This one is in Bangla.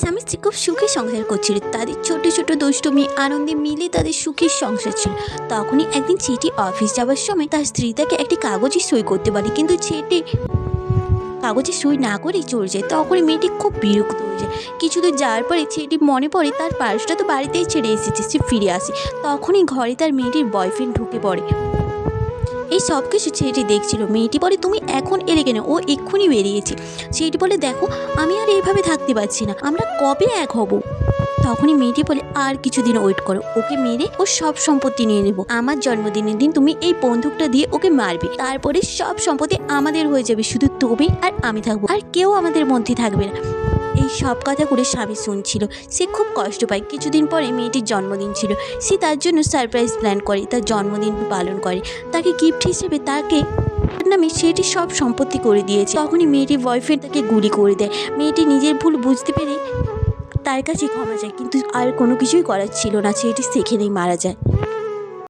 স্বামী স্ত্রী খুব সুখে সংসার করছিল। তাদের ছোট ছোট দুষ্টুমি আনন্দে মিলে তাদের সুখের সংসার ছিল। তখনই একদিন ছেলেটি অফিস যাওয়ার সময় তার স্ত্রী তাকে একটি কাগজে সই করতে পারে, কিন্তু ছেলেটি কাগজে সই না করেই চলে যায়। তখনই মেয়েটি খুব বিরক্ত হয়ে যায়। কিছু দূর যাওয়ার পরে ছেলেটি মনে পড়ে তার পার্সটা তো বাড়িতেই ছেড়ে এসেছে, সে ফিরে আসে। তখনই ঘরে তার মেয়েটির বয়ফ্রেন্ড ঢুকে পড়ে। এই সব কিছু ছেলেটি দেখছিল। মেয়েটি বলে, তুমি এখন এলে কেন? ও এক্ষুনি বেরিয়েছে। ছেলেটি বলে, দেখো আমি আর এইভাবে থাকতে পারছি না, আমরা কবে এক হব? তখনই মেয়েটি বলে, আর কিছুদিন ওয়েট করো, ওকে মেরে ওর সব সম্পত্তি নিয়ে নেব। আমার জন্মদিনের দিন তুমি এই বন্দুকটা দিয়ে ওকে মারবে, তারপরে সব সম্পত্তি আমাদের হয়ে যাবে, শুধু তুমি আর আমি থাকবো, আর কেউ আমাদের মধ্যে থাকবে না। এই সব কথা করে স্বামী শুনছিল। সে খুব কষ্ট পায়। কিছুদিন পরে মেয়েটির জন্মদিন ছিল। সে তার জন্য সারপ্রাইজ প্ল্যান করে, তার জন্মদিন পালন করে। তাকে গিফট হিসেবে তাকে নামে সেটি সব সম্পত্তি করে দিয়েছে। তখনই মেয়েটির বয়ফ্রেন্ড তাকে গুলি করে দেয়। মেয়েটি নিজের ভুল বুঝতে পেরে তার কাছে ক্ষমা চায়, কিন্তু আর কোনো কিছুই করার ছিল না। সেটি সেখানেই মারা যায়।